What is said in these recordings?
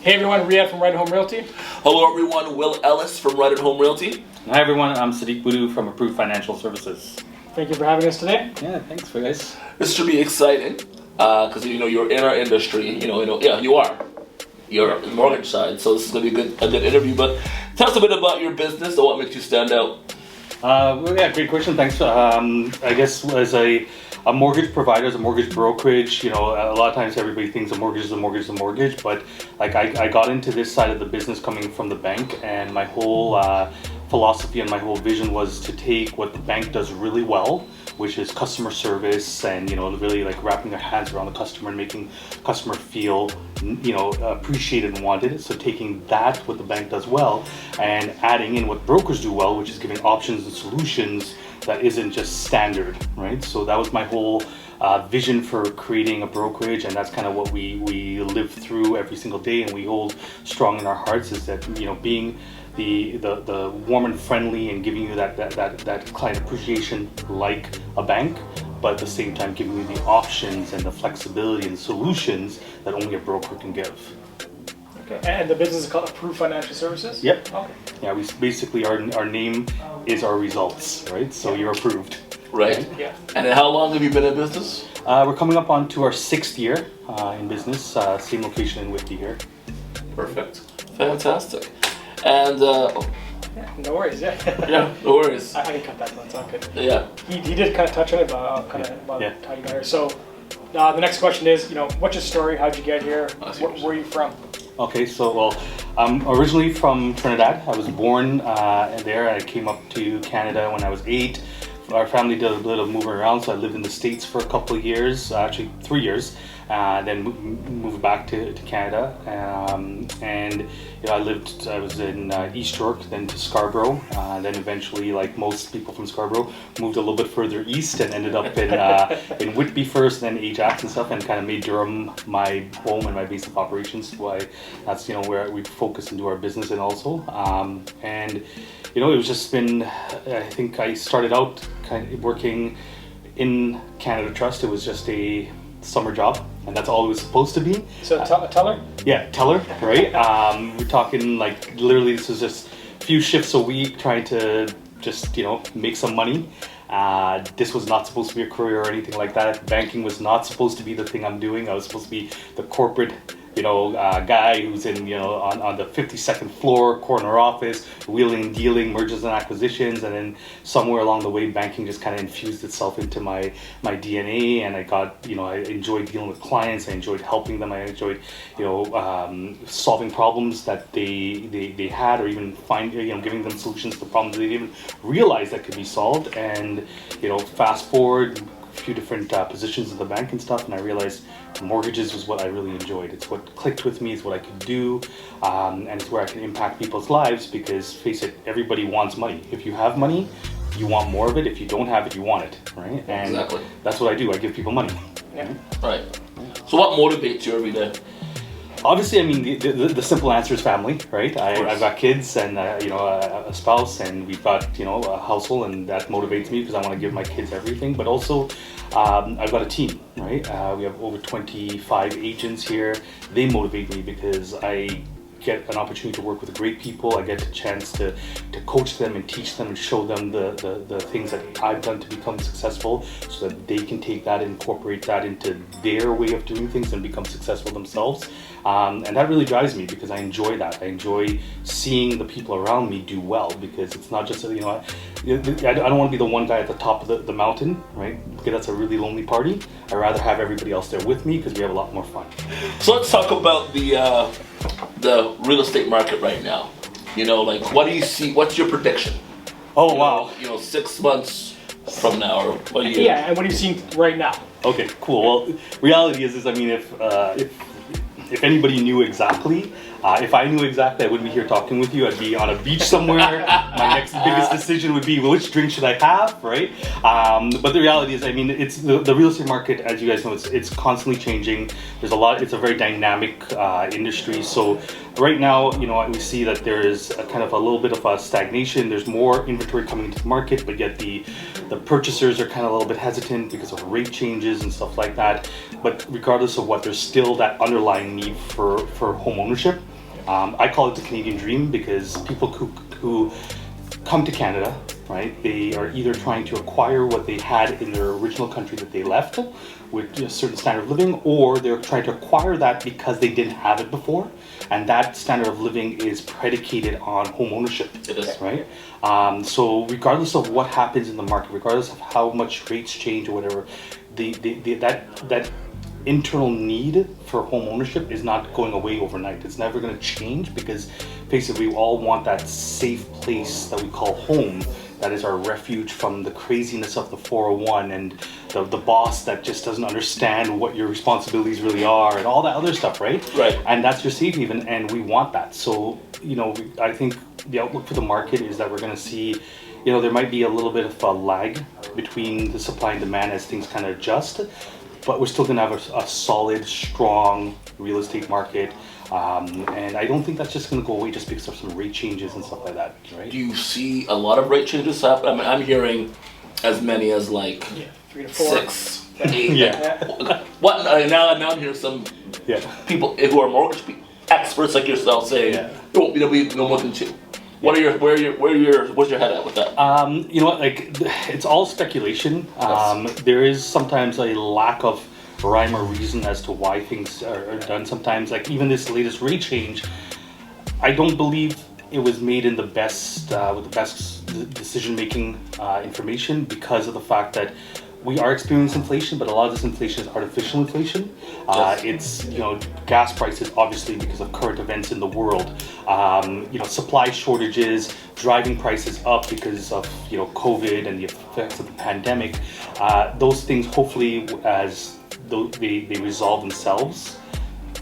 Hey everyone, Riyadh from Right at Home Realty. Hello everyone, Will Ellis from Right at Home Realty. Hi everyone, I'm Sadiq BOODOO from Approved Financial Services. Thank you for having us today. Yeah, thanks for guys. This should be exciting because you're in our industry. You are. You're on the mortgage side, so this is going to be a good interview. But tell us a bit about your business and what makes you stand out. Great question. Thanks. I guess as a mortgage provider, as a mortgage brokerage, a lot of times everybody thinks a mortgage is a mortgage is a mortgage, but like I got into this side of the business coming from the bank, and my whole philosophy and my whole vision was to take what the bank does really well, which is customer service and really like wrapping their hands around the customer and making customer feel appreciated and wanted. So taking that what the bank does well and adding in what brokers do well, which is giving options and solutions that isn't just standard, right? So that was my whole vision for creating a brokerage, and that's kind of what we live through every single day and we hold strong in our hearts, is that being the warm and friendly and giving you that client appreciation like a bank, but at the same time giving you the options and the flexibility and solutions that only a broker can give. Okay. And the business is called Approved Financial Services? Yep. Okay. Yeah, we basically our name is our results, right? So you're approved. Right. Yeah. And then how long have you been in business? We're coming up on to our 6th year in business, same location in Whitby here. Perfect. Fantastic. And Yeah, no worries. Yeah. yeah, no worries. I can cut that one. It's all good. Yeah. He did kind of touch on it, but I'll kind of tie you better. So the next question is, what's your story? How'd you get here? Where are you from? Okay, so I'm originally from Trinidad. I was born there. I came up to Canada when I was 8. Our family did a bit of moving around, so I lived in the States for a couple of years, actually 3 years, then moved back to Canada. And I was in East York, then to Scarborough, then eventually, like most people from Scarborough, moved a little bit further east and ended up in Whitby first, then Ajax and stuff, and kind of made Durham my home and my base of operations. That's where we focus and do our business in also. It was just been, I think I started out kind of working in Canada Trust. It was just a summer job, and that's all it was supposed to be. So a teller? Yeah, teller, right? We're talking like literally this was just a few shifts a week trying to just, make some money. This was not supposed to be a career or anything like that. Banking was not supposed to be the thing I'm doing. I was supposed to be the corporate guy who's in, on the 52nd floor, corner office, wheeling and dealing, mergers and acquisitions, and then somewhere along the way, banking just kind of infused itself into my DNA, and I got, I enjoyed dealing with clients, I enjoyed helping them, I enjoyed, solving problems that they had, or even giving them solutions to problems they didn't even realize that could be solved. And, fast forward a few different positions in the bank and stuff, and I realized mortgages was what I really enjoyed. It's what clicked with me, it's what I could do, and it's where I can impact people's lives, because face it, everybody wants money. If you have money, you want more of it. If you don't have it, you want it, right? And exactly. That's what I do. I give people money. Yeah. Right. So what motivates you every day? Obviously, I mean, the simple answer is family, right? I've got kids and, a spouse, and we've got, a household, and that motivates me because I want to give my kids everything. But also, I've got a team, right? We have over 25 agents here. They motivate me because I get an opportunity to work with great people. I get a chance to coach them and teach them and show them the things that I've done to become successful, so that they can take that and incorporate that into their way of doing things and become successful themselves. And that really drives me because I enjoy that. I enjoy seeing the people around me do well, because it's not just, I don't want to be the one guy at the top of the mountain, right? Because that's a really lonely party. I'd rather have everybody else there with me because we have a lot more fun. So let's talk about the real estate market right now. What do you see? What's your prediction? Oh, wow. 6 months from now, or what do you? Yeah, and what are you seeing right now? Okay, cool. Well, reality is I mean, if anybody knew exactly, if I knew exactly, I wouldn't be here talking with you. I'd be on a beach somewhere. My next biggest decision would be which drink should I have, right? But the reality is, I mean, it's the real estate market, as you guys know, it's constantly changing. There's a lot. It's a very dynamic industry. So right now, we see that there is a kind of a little bit of a stagnation. There's more inventory coming into the market, but yet the purchasers are kind of a little bit hesitant because of rate changes and stuff like that. But regardless of what, there's still that underlying need for home ownership. I call it the Canadian dream because people who come to Canada, right, they are either trying to acquire what they had in their original country that they left with a certain standard of living, or they're trying to acquire that because they didn't have it before, and that standard of living is predicated on home ownership. It is. Right? So regardless of what happens in the market, regardless of how much rates change or whatever, that internal need for home ownership is not going away overnight. It's never going to change because basically we all want that safe place that we call home, that is our refuge from the craziness of the 401 and the boss that just doesn't understand what your responsibilities really are and all that other stuff, right? Right. And that's your safe haven, and we want that. So, I think the outlook for the market is that we're going to see, there might be a little bit of a lag between the supply and demand as things kind of adjust, but we're still going to have a solid, strong real estate market. And I don't think that's just going to go away just because of some rate changes and stuff like that, right? Do you see a lot of rate changes happen? I mean, I'm hearing as many as 3 to 4. 6, 8. Yeah. What? Now I'm hearing some people who are mortgage experts like yourself saying there won't be no more than 2. What's your head at with that? It's all speculation. There is sometimes a lack of rhyme or reason as to why things are done sometimes. Like even this latest rate change, I don't believe it was made in the best with the best decision-making information because of the fact that we are experiencing inflation, but a lot of this inflation is artificial inflation. It's gas prices, obviously, because of current events in the world. Supply shortages, driving prices up because of COVID and the effects of the pandemic. Those things, hopefully, as they resolve themselves,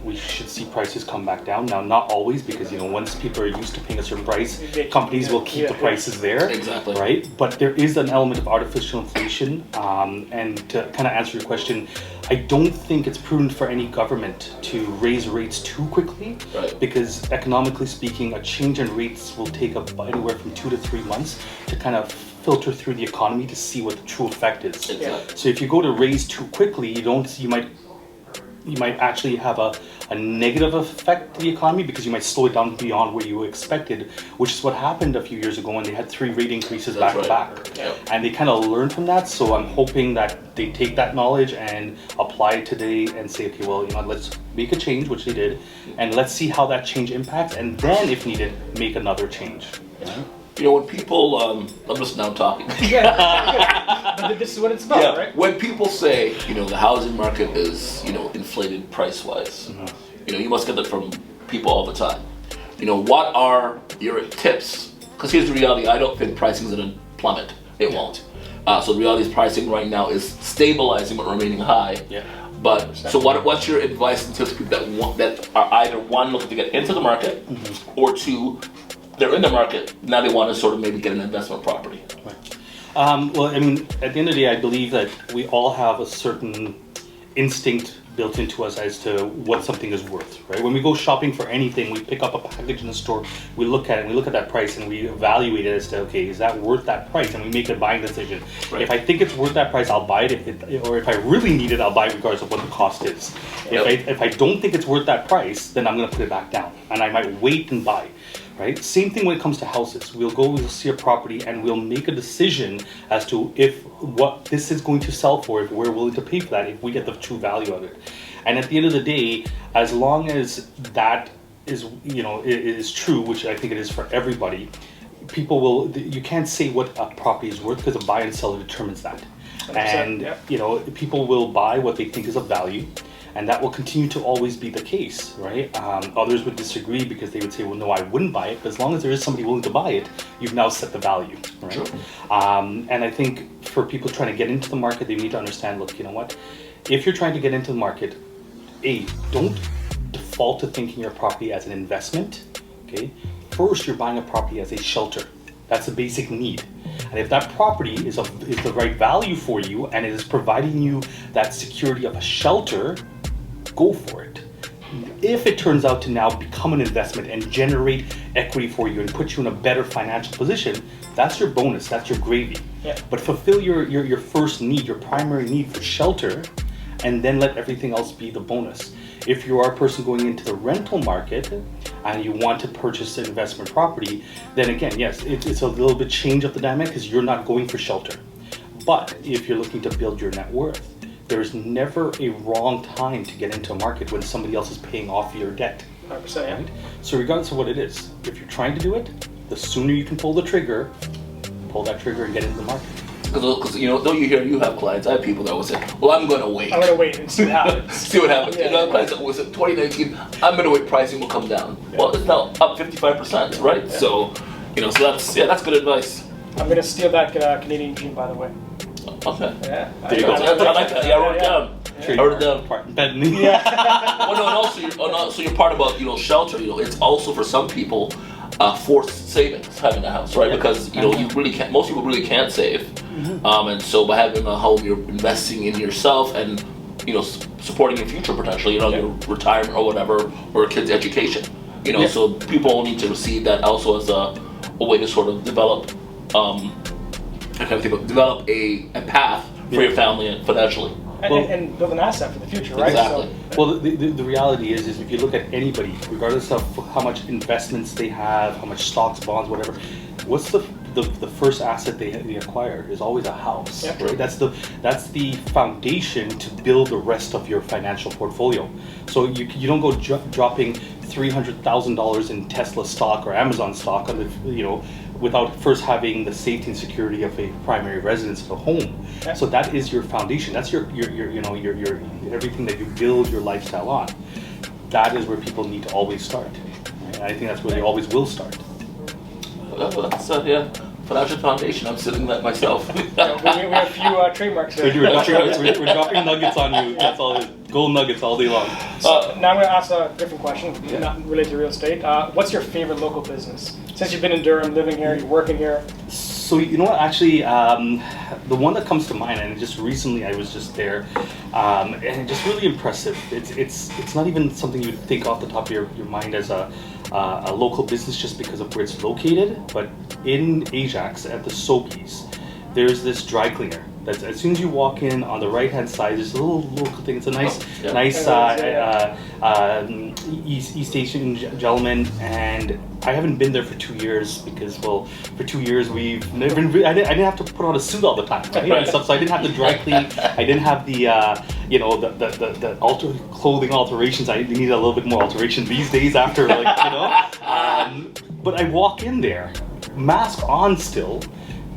we should see prices come back down. Now, not always, because once people are used to paying a certain price, companies will keep the prices there. Exactly. Right? But there is an element of artificial inflation. And to kind of answer your question, I don't think it's prudent for any government to raise rates too quickly. Right. Because economically speaking, a change in rates will take anywhere from 2 to 3 months to kind of filter through the economy to see what the true effect is. Exactly. So if you go to raise too quickly, you might actually have a negative effect to the economy because you might slow it down beyond where you expected, which is what happened a few years ago when they had 3 rate increases back to back. Yeah. And they kind of learned from that, so I'm hoping that they take that knowledge and apply it today and say, okay, well, let's make a change, which they did, and let's see how that change impacts, and then, if needed, make another change. When people, I'm just now talking. But this is what it's about, right? When people say, the housing market is, inflated price-wise, you must get that from people all the time. What are your tips? Because here's the reality, I don't think pricing is going to plummet. It won't. So the reality is pricing right now is stabilizing but remaining high. Yeah. But so what's your advice and tips to people that are either one, looking to get into the market, or two, they're in the market, now they want to sort of maybe get an investment property? Right. Well, I mean, at the end of the day, I believe that we all have a certain instinct built into us as to what something is worth, right? When we go shopping for anything, we pick up a package in the store, we look at it, we look at that price, and we evaluate it as to, okay, is that worth that price? And we make a buying decision. Right. If I think it's worth that price, I'll buy it. Or if I really need it, I'll buy it regardless of what the cost is. Yep. If I don't think it's worth that price, then I'm going to put it back down, and I might wait and buy. Right? Same thing when it comes to houses. We'll see a property and we'll make a decision as to what this is going to sell for, if we're willing to pay for that, if we get the true value of it. And at the end of the day, as long as that is, it is true, which I think it is for everybody, you can't say what a property is worth because a buy and seller determines that. And, people will buy what they think is of value. And that will continue to always be the case, right? Others would disagree because they would say, well, no, I wouldn't buy it. But as long as there is somebody willing to buy it, you've now set the value, right? Sure. And I think for people trying to get into the market, they need to understand, look, you know what? If you're trying to get into the market, don't default to thinking your property as an investment, okay? First, you're buying a property as a shelter. That's a basic need. And if that property is the right value for you and it is providing you that security of a shelter, go for it. If it turns out to now become an investment and generate equity for you and put you in a better financial position, that's your bonus, that's your gravy. Yeah. But fulfill your first need, your primary need for shelter, and then let everything else be the bonus. If you are a person going into the rental market, and you want to purchase an investment property, then again, yes, it's a little bit change of the dynamic because you're not going for shelter. But if you're looking to build your net worth, there's never a wrong time to get into a market when somebody else is paying off your debt. 100%, yeah. Right? So regardless of what it is, if you're trying to do it, the sooner you can pull that trigger and get into the market. Because though you have clients, I have people that will say, well, I'm going to wait. I'm going to wait and see what happens. See what happens. Yeah. I have clients that will say, 2019, I'm going to wait, pricing will come down. Yeah. Well, it's now up 55%, right? Yeah. So, so that's good advice. I'm going to steal that Canadian gene, by the way. Okay. Yeah. There you go. I like that. Yeah, I wrote it down. Sure, I wrote it down. Yeah. Well, no, and also your part about shelter. It's also for some people forced savings having a house, right? Because you really can't. Most people really can't save, and so by having a home, you're investing in yourself and supporting your future potentially. Your retirement or whatever, or a kid's education. So people need to receive that also as a way to sort of develop. Develop a path for your family and financially. And build an asset for the future, right? Exactly. So, well, the reality is if you look at anybody, regardless of how much investments they have, how much stocks, bonds, whatever, what's the first asset they acquire is always a house, right? That's the foundation to build the rest of your financial portfolio. So you don't go dropping $300,000 in Tesla stock or Amazon stock on without first having the safety and security of a primary residence of a home. Yeah. So that is your foundation. That's your everything that you build your lifestyle on. That is where people need to always start. Right? I think that's where they always will start. Financial foundation. I'm sitting that myself. we have a few trademarks there. We're dropping nuggets on you. That's all. Gold nuggets all day long. So now I'm going to ask a different question, not related to real estate. What's your favorite local business? Since you've been in Durham, living here, you're working here. So you know what? Actually, the one that comes to mind, and just recently I was just there, and it's just really impressive. It's not even something you would think off the top of your mind as a local business just because of where it's located. But in Ajax at the Sobeys, there's this dry cleaner. That's as soon as you walk in on the right hand side, there's a little local thing. It's a nice East Asian gentleman, and I haven't been there for 2 years because, well, for 2 years we've never been. I didn't have to put on a suit all the time, right? And stuff, so I didn't have the dry clean. I didn't have the the clothing alterations. I needed a little bit more alteration these days after But I walk in there, mask on still.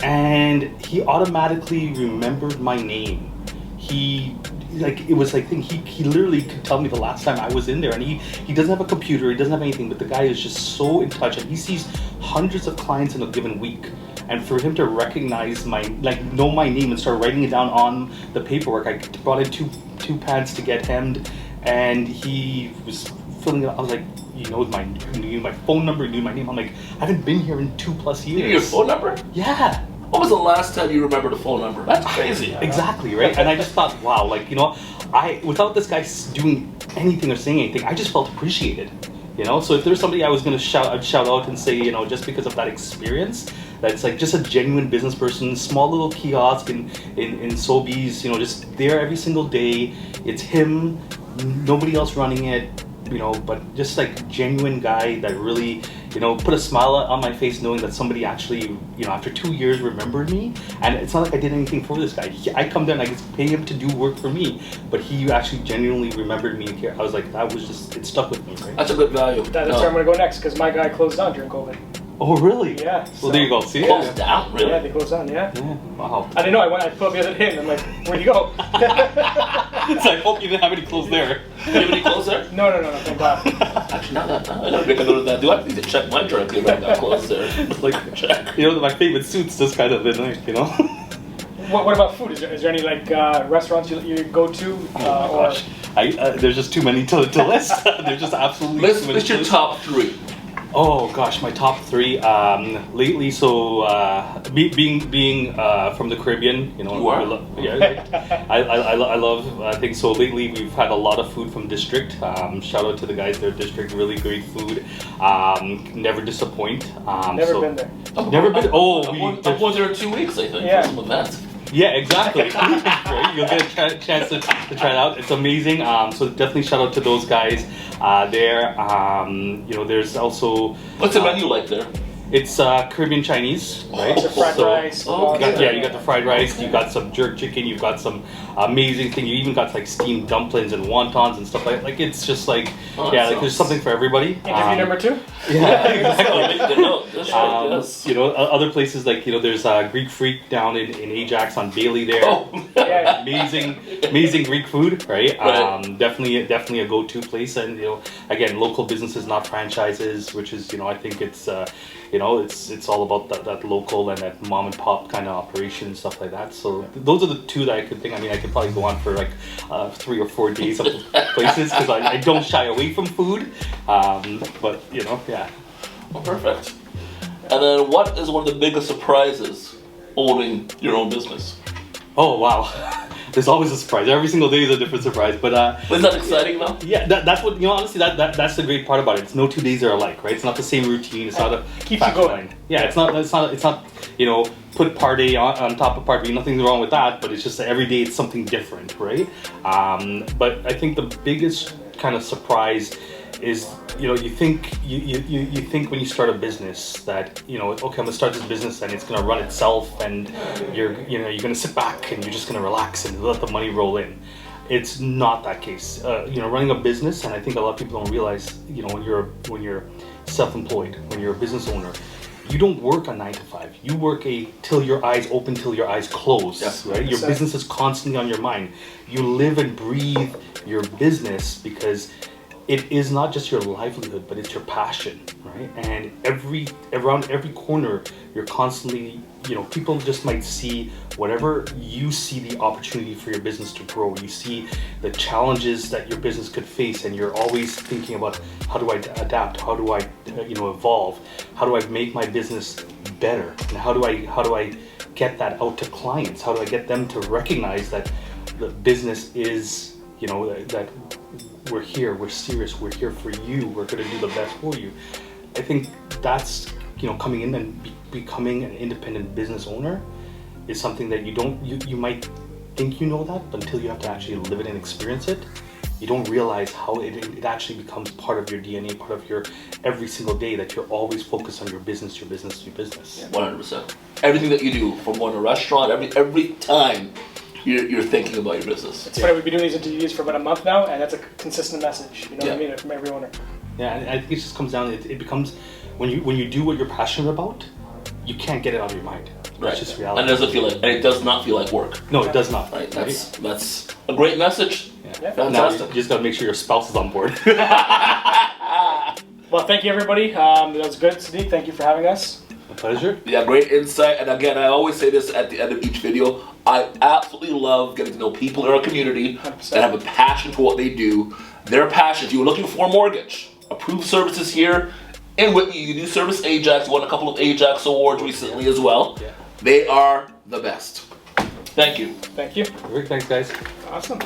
And he automatically remembered my name. He literally could tell me the last time I was in there, and he doesn't have a computer, he doesn't have anything, but the guy is just so in touch, and he sees hundreds of clients in a given week. And for him to recognize know my name and start writing it down on the paperwork, I brought in two pads to get hemmed, and he was filling it out. I was like, he knew my phone number, he knew my name. I'm like, I haven't been here in 2+ years. You knew your phone number? Yeah. When was the last time you remembered a phone number? That's crazy. Exactly, right? And I just thought, wow, without this guy doing anything or saying anything, I just felt appreciated. So if there's somebody I was gonna I'd shout out and say, just because of that experience, that's like just a genuine business person, small little kiosk in Sobeys, just there every single day. It's him, nobody else running it. But just like genuine guy that really, put a smile on my face knowing that somebody actually, after 2 years remembered me. And it's not like I did anything for this guy. I come there and I get to pay him to do work for me, but he actually genuinely remembered me and cared. I was like, it stuck with me, right? That's a good value. That's where I'm going to go next, because my guy closed down during COVID. Oh, really? Yeah. Well, there you go. See? Closed down? Really? Yeah, they closed down, yeah. Wow. I didn't know. I pulled up the other day and I'm like, where'd you go? So I hope you didn't have any clothes there. Did you have any clothes there? No, thank God. Actually, not that. I don't think I go to that. Do I need to check my dry cleaner if I got clothes there? Check. My favorite suits just kind of been like, What about food? Is there any restaurants you go to? Oh my gosh. There's just too many to list. There's just absolutely too many. List your top 3. Oh gosh, my top 3 lately. So being from the Caribbean, you are? I love things. So lately we've had a lot of food from District. Shout out to the guys there at District. Really great food. Never disappoint. Never been there. Never been. Oh, I was there in 2 weeks. I think. Yeah. For some events. Yeah, exactly. Right? You'll get a chance to try it out. It's amazing. So definitely shout out to those guys there. There's also... What's the menu like there? It's Caribbean Chinese, right? The fried rice. You got the fried rice, you got some jerk chicken, you've got some amazing thing. You even got like steamed dumplings and wontons and stuff like that. Like it's just like, there's something for everybody. Interview number 2? Yeah, exactly. Yes. Other places like, there's Greek Freak down in Ajax on Bailey there. Amazing Greek food, right? Definitely a go-to place. And, again, local businesses, not franchises, which is, I think it's... it's all about that local and that mom and pop kind of operation and stuff like that. So those are the two that I could think. I mean, I could probably go on for like 3 or 4 days of places because I don't shy away from food. But yeah. Well, perfect. And then, what is one of the biggest surprises owning your own business? Oh wow. There's always a surprise. Every single day is a different surprise. But isn't that exciting though? Yeah, that's what honestly that's the great part about it. It's no 2 days are alike, right? It's not the same routine. It's not a keeps you going. Yeah, it's not put part A on top of part B. Nothing's wrong with that, but it's just that every day it's something different, right? But I think the biggest kind of surprise is you think when you start a business that okay, I'm gonna start this business and it's gonna run itself and you're gonna sit back and you're just gonna relax and let the money roll in. It's not that case. Running a business, and I think a lot of people don't realize, when you're self-employed, when you're a business owner, you don't work a 9 to 5. You work till your eyes open, till your eyes close. Yes. Right? Your business is constantly on your mind. You live and breathe your business because it is not just your livelihood, but it's your passion, right? And around every corner, you're constantly, people just might see whatever you see the opportunity for your business to grow. You see the challenges that your business could face, and you're always thinking about how do I adapt? How do I, evolve? How do I make my business better? And how do I get that out to clients? How do I get them to recognize that the business is, that we're here, we're serious, we're here for you, we're going to do the best for you. I think that's, coming in and becoming an independent business owner is something that you might think you know that, but until you have to actually live it and experience it, you don't realize how it actually becomes part of your DNA, part of your every single day, that you're always focused on your business. 100%. Everything that you do, from going to a restaurant, every time you're thinking about your business. It's funny, we've been doing these interviews for about a month now, and that's a consistent message. What I mean, from every owner. Yeah, and I think it just comes down. It becomes when you do what you're passionate about, you can't get it out of your mind. Right. It's just reality. And it does not feel like work. No, it does not. Right. That's a great message. Yeah. Fantastic. Now you just gotta make sure your spouse is on board. Well, thank you everybody. That was good, Sadiq. Thank you for having us. A pleasure. Yeah, great insight. And again, I always say this at the end of each video. I absolutely love getting to know people in our community 100%. that have a passion for what they do. Their passion. If you were looking for a mortgage, approved services here in Whitby. You do service Ajax. Won a couple of Ajax awards recently as well. Yeah. They are the best. Thank you. Thank you. Thanks, guys. Awesome.